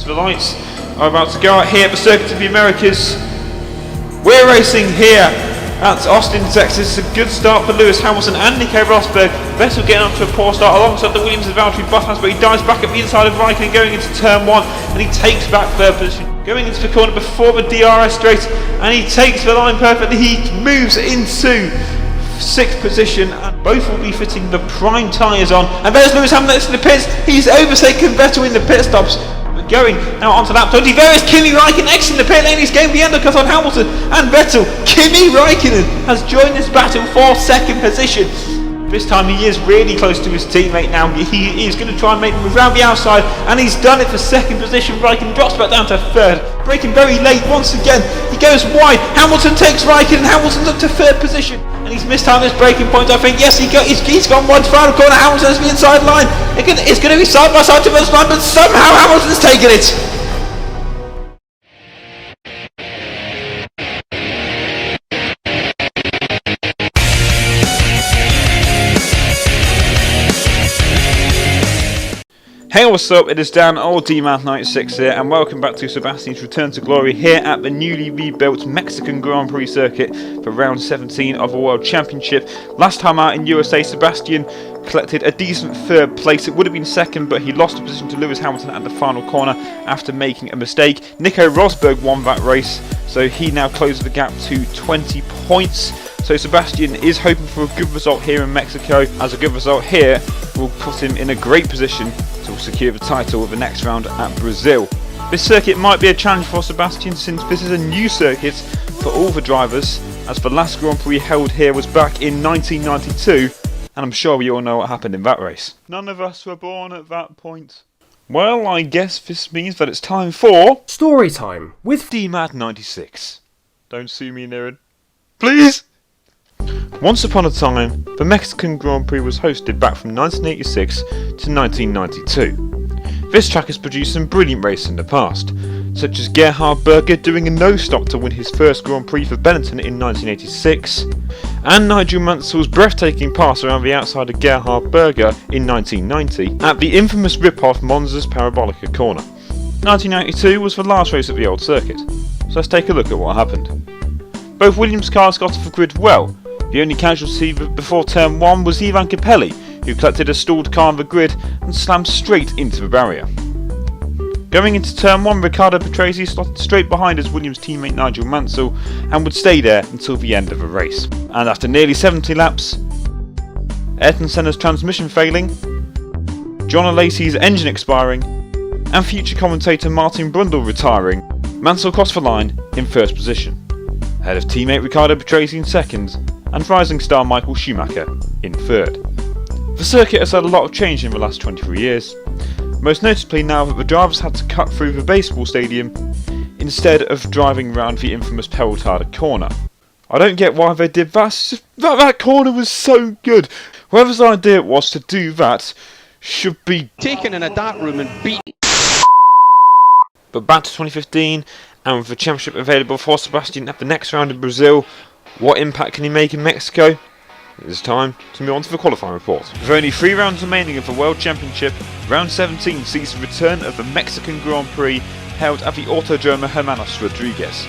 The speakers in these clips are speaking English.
The lights are about to go out here at the Circuit of the Americas. We're racing here at Austin, Texas. It's a good start for Lewis Hamilton and Nico Rosberg. Vettel getting off to a poor start alongside the Williams and Valtteri Bottas, but he dives back at the inside of Raikkonen going into turn 1, and he takes back third position. Going into the corner before the DRS straight, and he takes the line perfectly. He moves into 6th position, and both will be fitting the prime tyres on. And there's Lewis Hamilton in the pits. He's overtaken Vettel in the pit stops. Going now onto lap 20, there is Kimi Raikkonen next in the pit lane. He's getting the undercut on Hamilton and Vettel. Kimi Raikkonen has joined this battle for 2nd position. This time he is really close to his teammate now. He is going to try and make the move around the outside, and he's done it for 2nd position. Raikkonen drops back down to 3rd, braking very late once again. He goes wide. Hamilton takes Raikkonen. Hamilton's up to 3rd position, and he's missed out this braking point, I think. Yes, he's gone wide to final corner. Hamilton's the inside line. It's going to be side by side to this line, but somehow Hamilton's taken it. Hey, what's up? It is Dan, old DMath96 here, and welcome back to Sebastian's return to glory here at the newly rebuilt Mexican Grand Prix circuit for round 17 of the World Championship. Last time out in USA, Sebastian collected a decent 3rd place. It would have been 2nd, but he lost the position to Lewis Hamilton at the final corner after making a mistake. Nico Rosberg won that race, so he now closes the gap to 20 points. So Sebastian is hoping for a good result here in Mexico, as a good result here will put him in a great position to secure the title of the next round at Brazil. This circuit might be a challenge for Sebastian, since this is a new circuit for all the drivers, as the last Grand Prix held here was back in 1992, and I'm sure we all know what happened in that race. None of us were born at that point. Well, I guess this means that it's time for Story Time with DMAD96. Don't sue me, Niren. Please! Once upon a time, the Mexican Grand Prix was hosted back from 1986 to 1992. This track has produced some brilliant races in the past, such as Gerhard Berger doing a no-stop to win his first Grand Prix for Benetton in 1986, and Nigel Mansell's breathtaking pass around the outside of Gerhard Berger in 1990 at the infamous rip-off Monza's Parabolica corner. 1992 was the last race at the old circuit, so let's take a look at what happened. Both Williams cars got off the grid well. The only casualty before turn 1 was Ivan Capelli, who collected a stalled car on the grid and slammed straight into the barrier. Going into turn 1, Riccardo Patrese slotted straight behind his Williams teammate Nigel Mansell and would stay there until the end of the race. And after nearly 70 laps, Ayrton Senna's transmission failing, John Lacey's engine expiring, and future commentator Martin Brundle retiring, Mansell crossed the line in 1st position, ahead of teammate Riccardo Patrese in 2nd, and rising star Michael Schumacher in 3rd. The circuit has had a lot of change in the last 23 years, most notably now that the drivers had to cut through the baseball stadium instead of driving around the infamous Pelletada corner. I don't get why they did that. That corner was so good. Whoever's idea it was to do that should be taken in a dark room and beaten. But back to 2015, and with the championship available for Sebastian at the next round in Brazil, what impact can he make in Mexico? It is time to move on to the qualifying report. With only 3 rounds remaining of the World Championship, round 17 sees the return of the Mexican Grand Prix held at the Autodromo Hermanos Rodriguez.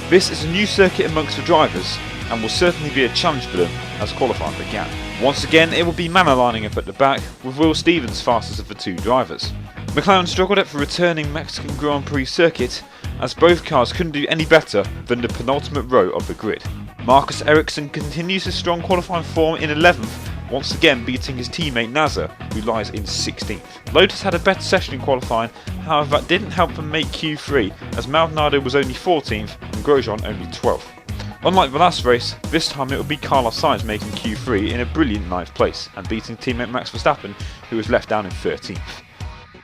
This is a new circuit amongst the drivers, and will certainly be a challenge for them as qualifying began. Once again, it will be Mama lining up at the back, with Will Stevens fastest of the 2 drivers. MacLeod struggled at the returning Mexican Grand Prix circuit, as both cars couldn't do any better than the penultimate row of the grid. Marcus Ericsson continues his strong qualifying form in 11th, once again beating his teammate Nasser, who lies in 16th. Lotus had a better session in qualifying, however that didn't help them make Q3, as Maldonado was only 14th and Grosjean only 12th. Unlike the last race, this time it would be Carlos Sainz making Q3 in a brilliant 9th place, and beating teammate Max Verstappen, who was left down in 13th.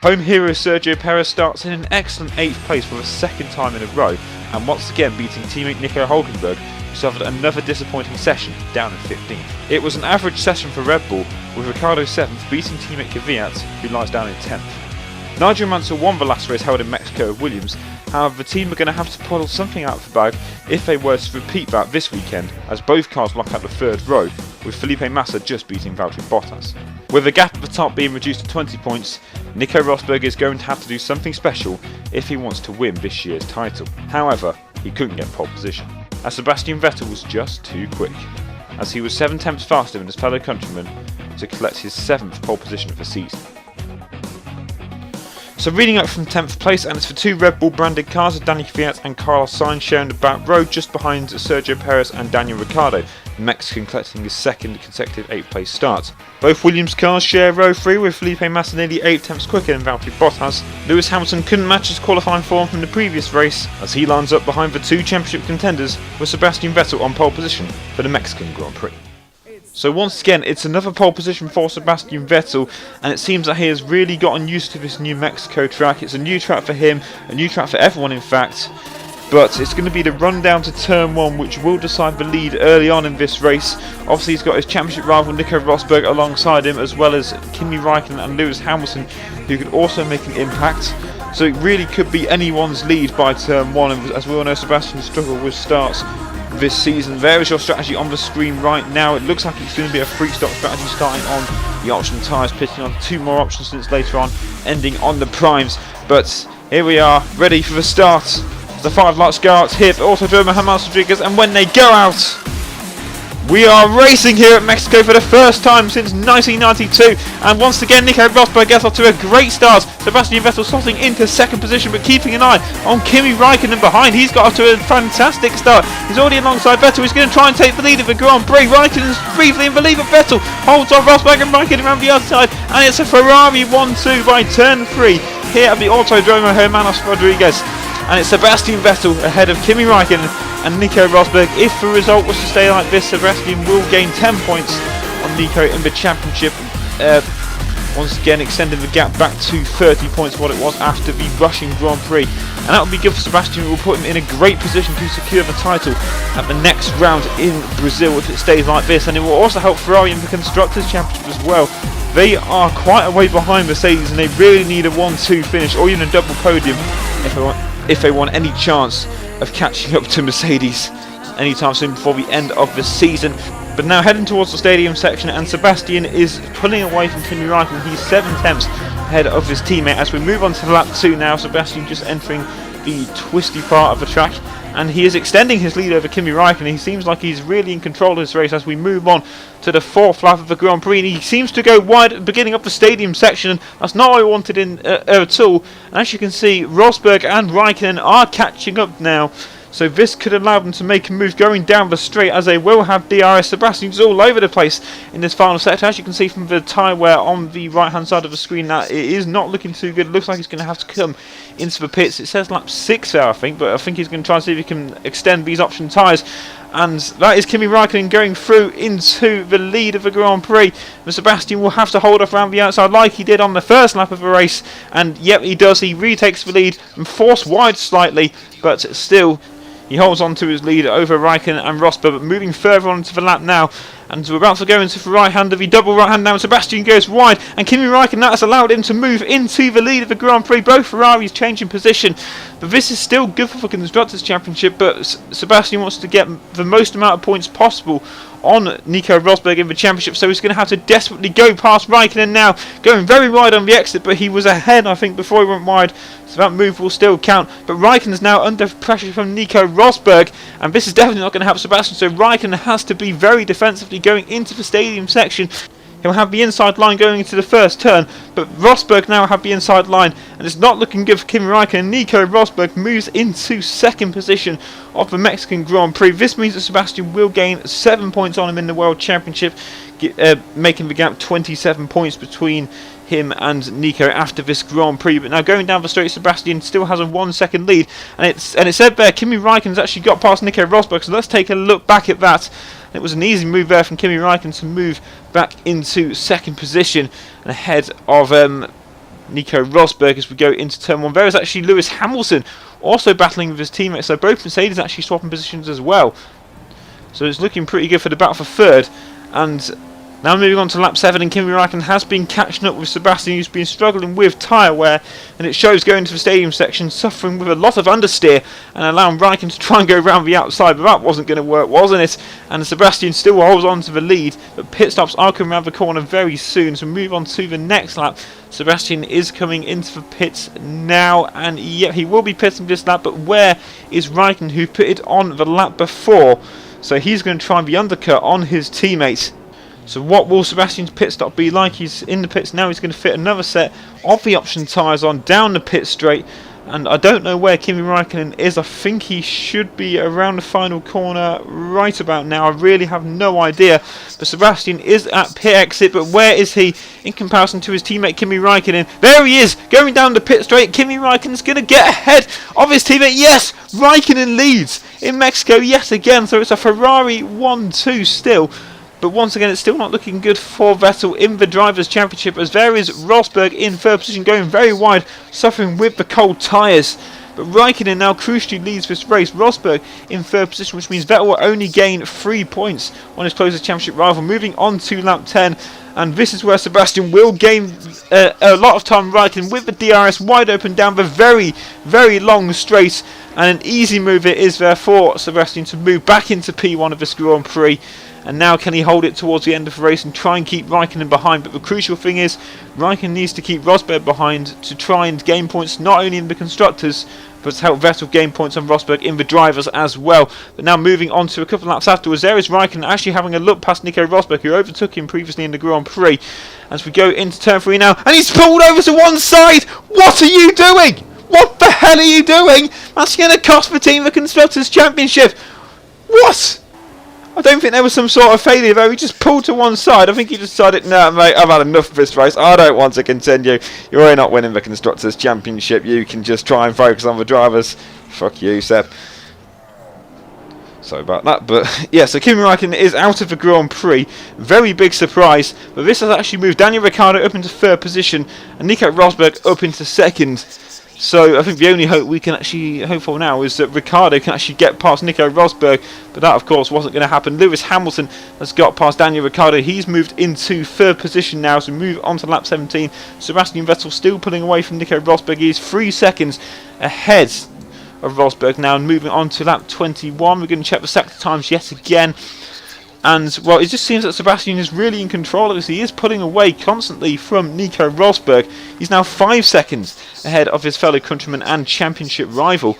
Home hero Sergio Perez starts in an excellent 8th place for the 2nd time in a row, and once again beating teammate Nico Hülkenberg, who suffered another disappointing session, down in 15th. It was an average session for Red Bull, with Ricciardo 7th beating teammate Kvyat, who lies down in 10th. Nigel Mansell won the last race held in Mexico with Williams. However, the team are going to have to pull something out of the bag if they were to repeat that this weekend, as both cars lock out the third row, with Felipe Massa just beating Valtteri Bottas. With the gap at the top being reduced to 20 points, Nico Rosberg is going to have to do something special if he wants to win this year's title. However, he couldn't get pole position, as Sebastian Vettel was just too quick, as he was 7 tenths faster than his fellow countryman to collect his 7th pole position of the season. So reading up from 10th place, and it's for 2 Red Bull branded cars of Danny Kvyat and Carlos Sainz sharing the back row just behind Sergio Perez and Daniel Ricciardo, the Mexican collecting his 2nd consecutive 8th place start. Both Williams cars share row 3 with Felipe Massa nearly 8 tenths quicker than Valtteri Bottas. Lewis Hamilton couldn't match his qualifying form from the previous race as he lines up behind the 2 championship contenders with Sebastian Vettel on pole position for the Mexican Grand Prix. So once again, it's another pole position for Sebastian Vettel, and it seems that he has really gotten used to this new Mexico track. It's a new track for him, a new track for everyone in fact, but it's going to be the run down to turn 1 which will decide the lead early on in this race. Obviously he's got his championship rival Nico Rosberg alongside him, as well as Kimi Raikkonen and Lewis Hamilton, who could also make an impact. So it really could be anyone's lead by turn 1, and as we all know, Sebastian struggled with starts this season. There is your strategy on the screen right now. It looks like it's going to be a free stock strategy starting on the option tyres, pitting on 2 more options since later on ending on the primes. But here we are, ready for the start. The 5 lights go out here for Autodromo Hermanos Rodriguez, and when they go out, we are racing here at Mexico for the first time since 1992, and once again Nico Rosberg gets off to a great start. Sebastian Vettel slotting into 2nd position, but keeping an eye on Kimi Raikkonen behind. He's got off to a fantastic start. He's already alongside Vettel. He's going to try and take the lead of the Grand Prix. Raikkonen's briefly in the lead, but Vettel holds on Rosberg and Raikkonen around the outside, and it's a Ferrari 1-2 by turn 3 here at the Autodromo Hermanos Rodriguez. And it's Sebastian Vettel ahead of Kimi Raikkonen and Nico Rosberg. If the result was to stay like this, Sebastian will gain 10 points on Nico in the championship. Once again extending the gap back to 30 points, what it was after the Russian Grand Prix. And that will be good for Sebastian. It will put him in a great position to secure the title at the next round in Brazil if it stays like this. And it will also help Ferrari in the Constructors' Championship as well. They are quite a way behind Mercedes, and they really need a 1-2 finish or even a double podium if they want any chance of catching up to Mercedes anytime soon before the end of the season. But now heading towards the stadium section, and Sebastian is pulling away from Kimi Raikkonen. He's 7 tenths ahead of his teammate. As we move on to lap 2 now, Sebastian just entering the twisty part of the track, and he is extending his lead over Kimi Raikkonen. He seems like he's really in control of this race as we move on to the 4th lap of the Grand Prix, and he seems to go wide at the beginning of the stadium section, and that's not what I wanted in at all. And as you can see, Rosberg and Raikkonen are catching up now, so this could allow them to make a move going down the straight, as they will have DRS. Sebastian's all over the place in this final sector. As you can see from the tyre wear on the right hand side of the screen, that it is not looking too good. It looks like he's going to have to come into the pits. It says lap 6 there, I think, but I think he's going to try and see if he can extend these option tyres. And that is Kimi Raikkonen going through into the lead of the Grand Prix. But Sebastian will have to hold off around the outside like he did on the first lap of the race. And yep, he does. He retakes the lead and forced wide slightly, but still he holds on to his lead over Raikkonen and Rosberg, but moving further on into the lap now. And we're about to go into the right hand of the double right hand now. Sebastian goes wide, and Kimi Raikkonen, that has allowed him to move into the lead of the Grand Prix. Both Ferraris changing position, but this is still good for the Constructors' Championship. But Sebastian wants to get the most amount of points possible on Nico Rosberg in the championship, so he's going to have to desperately go past Raikkonen now, going very wide on the exit, but he was ahead, I think, before he went wide, so that move will still count. But Raikkonen's now under pressure from Nico Rosberg, and this is definitely not going to help Sebastian, so Raikkonen has to be very defensively going into the stadium section. He'll have the inside line going into the first turn, but Rosberg now have the inside line, and it's not looking good for Kimi Raikkonen. Nico Rosberg moves into 2nd position of the Mexican Grand Prix. This means that Sebastian will gain 7 points on him in the World Championship, making the gap 27 points between him and Nico after this Grand Prix. But now going down the straight, Sebastian still has a 1 second lead, and it said there Kimi Raikkonen's actually got past Nico Rosberg, so let's take a look back at that. It was an easy move there from Kimi Raikkonen to move back into 2nd position and ahead of Nico Rosberg as we go into turn 1. There is actually Lewis Hamilton also battling with his teammates, so both Mercedes actually swapping positions as well. So it's looking pretty good for the battle for 3rd, and Now moving on to lap 7, and Kimi Räikkönen has been catching up with Sebastian, who's been struggling with tyre wear, and it shows going into the stadium section, suffering with a lot of understeer and allowing Räikkönen to try and go around the outside, but that wasn't going to work, wasn't it? And Sebastian still holds on to the lead, but pit stops are coming around the corner very soon, so move on to the next lap. Sebastian is coming into the pits now, and yeah, he will be pitting this lap, but where is Räikkönen, who pitted on the lap before? So he's going to try and be undercut on his teammates. So what will Sebastian's pit stop be like? He's in the pits now. He's going to fit another set of the option tyres on down the pit straight. And I don't know where Kimi Räikkönen is. I think he should be around the final corner right about now. I really have no idea. But Sebastian is at pit exit. But where is he in comparison to his teammate Kimi Räikkönen? There he is, going down the pit straight. Kimi Räikkönen's going to get ahead of his teammate. Yes, Räikkönen leads in Mexico yet again. So it's a Ferrari 1-2 still. But once again, it's still not looking good for Vettel in the Drivers' Championship, as there is Rosberg in third position, going very wide, suffering with the cold tyres. But Räikkönen now crucially leads this race. Rosberg in third position, which means Vettel will only gain 3 points on his closest championship rival. Moving on to lap 10, and this is where Sebastian will gain a lot of time. Räikkönen with the DRS wide open down the very, very long straight, and an easy move it is there for Sebastian to move back into P1 of this Grand Prix. And now can he hold it towards the end of the race and try and keep Räikkönen behind? But the crucial thing is Räikkönen needs to keep Rosberg behind to try and gain points not only in the constructors, but to help Vettel gain points on Rosberg in the drivers as well. But now moving on to a couple of laps afterwards, there is Räikkönen actually having a look past Nico Rosberg, who overtook him previously in the Grand Prix. As we go into turn 3 now, and he's pulled over to one side! What are you doing? What the hell are you doing? That's going to cost the team the Constructors' Championship. What? I don't think there was some sort of failure though. He just pulled to one side. I think he decided, no mate, I've had enough of this race. I don't want to continue. You're not winning the Constructors' Championship. You can just try and focus on the drivers. Fuck you, Seb. Sorry about that. But yeah, so Kimi Räikkönen is out of the Grand Prix. Very big surprise. But this has actually moved Daniel Ricciardo up into third position and Nico Rosberg up into second. So I think the only hope we can actually hope for now is that Ricciardo can actually get past Nico Rosberg, but that of course wasn't going to happen. Lewis Hamilton has got past Daniel Ricciardo. He's moved into third position now, so move on to lap 17. Sebastian Vettel still pulling away from Nico Rosberg. He's 3 seconds ahead of Rosberg now, and moving on to lap 21. We're going to check the sector times yet again. And, well, it just seems that Sebastian is really in control of this. He is pulling away constantly from Nico Rosberg. He's now 5 seconds ahead of his fellow countryman and championship rival.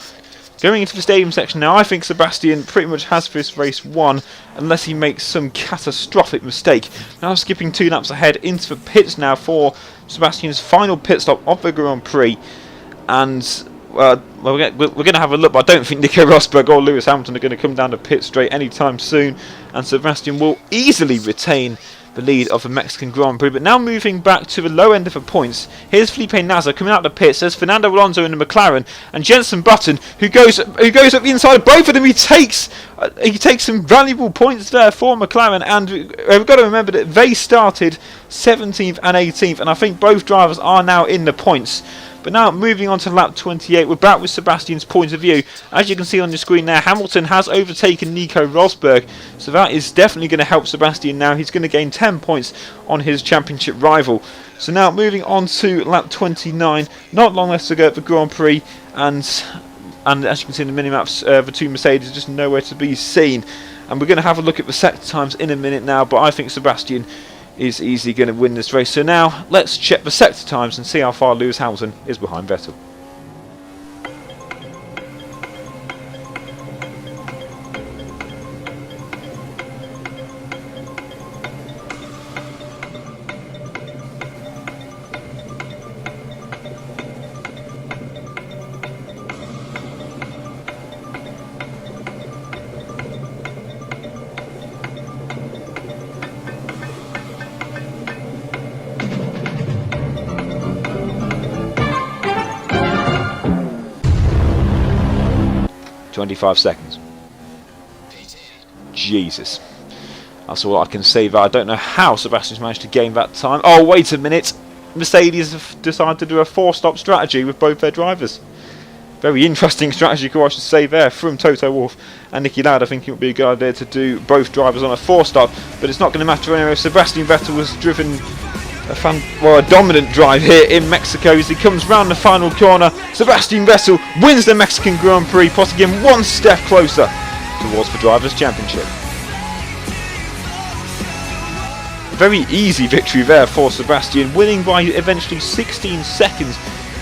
Going into the stadium section now, I think Sebastian pretty much has this race won, unless he makes some catastrophic mistake. Now skipping 2 laps ahead into the pits now for Sebastian's final pit stop of the Grand Prix. And well, we're going to have a look, but I don't think Nico Rosberg or Lewis Hamilton are going to come down to pit straight anytime soon, and Sebastian will easily retain the lead of the Mexican Grand Prix. But now moving back to the low end of the points, here's Felipe Nasr coming out of the pits. There's Fernando Alonso in the McLaren, and Jenson Button, who goes up the inside of both of them. He takes some valuable points there for McLaren, and we've got to remember that they started 17th and 18th, and I think both drivers are now in the points. But now moving on to lap 28, we're back with Sebastian's point of view. As you can see on your screen there, Hamilton has overtaken Nico Rosberg, so that is definitely going to help Sebastian now. He's going to gain 10 points on his championship rival. So now moving on to lap 29, not long left to go at the Grand Prix, and as you can see in the mini-maps, the 2 Mercedes are just nowhere to be seen. And we're going to have a look at the sector times in a minute now, but I think Sebastian is easily going to win this race. So now let's check the sector times and see how far Lewis Hamilton is behind Vettel. 25 seconds. Jesus. That's all I can say there. I don't know how Sebastian's managed to gain that time. Oh, wait a minute. Mercedes have decided to do a 4-stop strategy with both their drivers. Very interesting strategy call, I should say, there from Toto Wolff and Niki Lauda. I think it would be a good idea to do both drivers on a 4-stop, but it's not going to matter anyway. Sebastian Vettel was driven a dominant drive here in Mexico as he comes round the final corner. Sebastian Vettel wins the Mexican Grand Prix, putting him one step closer towards the Drivers' Championship. A very easy victory there for Sebastian, winning by eventually 16 seconds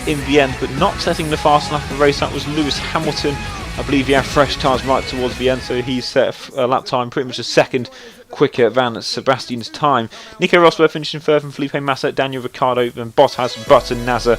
in the end, but not setting the fast enough for the race. That was Lewis Hamilton. I believe he had fresh tyres right towards the end, so he set a lap time pretty much a second quicker than Sebastian's time. Nico Rosberg finishing third, and Felipe Massa, Daniel Ricciardo, then Bottas, Button, Nasser,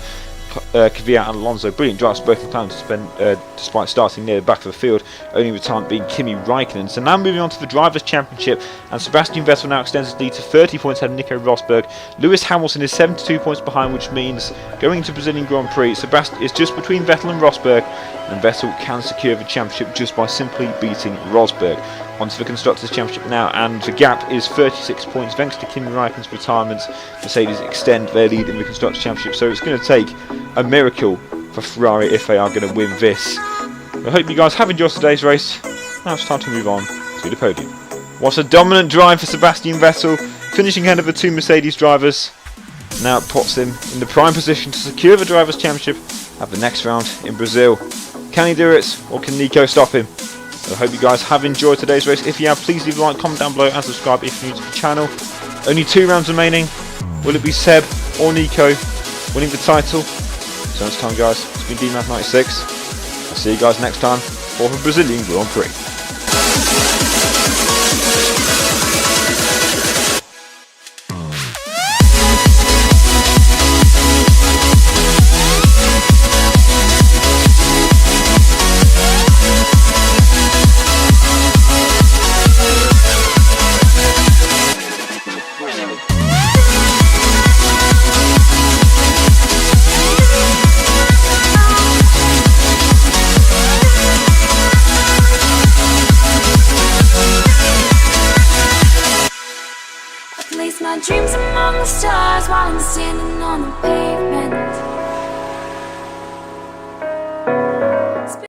Kvyat and Alonso. Brilliant drives for both McLaren despite starting near the back of the field, only retirement being Kimi Raikkonen. So now moving on to the Drivers' Championship, and Sebastian Vettel now extends his lead to 30 points ahead of Nico Rosberg. Lewis Hamilton is 72 points behind, which means going to Brazilian Grand Prix, Sebastian is just between Vettel and Rosberg, and Vettel can secure the championship just by simply beating Rosberg. Onto the Constructors' Championship now, and the gap is 36 points thanks to Kimi Raikkonen's retirement. Mercedes extend their lead in the Constructors' Championship, so it's going to take a miracle for Ferrari if they are going to win this. I hope you guys have enjoyed today's race. Now it's time to move on to the podium. What a dominant drive for Sebastian Vettel, finishing ahead of the two Mercedes drivers. Now it puts him in the prime position to secure the Drivers' Championship at the next round in Brazil. Can he do it, or can Nico stop him? I hope you guys have enjoyed today's race. If you have, please leave a like, comment down below and subscribe if you're new to the channel. Only 2 rounds remaining. Will it be Seb or Nico winning the title? So next time, guys, it's been DMath96. I'll see you guys next time for the Brazilian Grand Prix. My dreams among the stars while I'm standing on the pavement.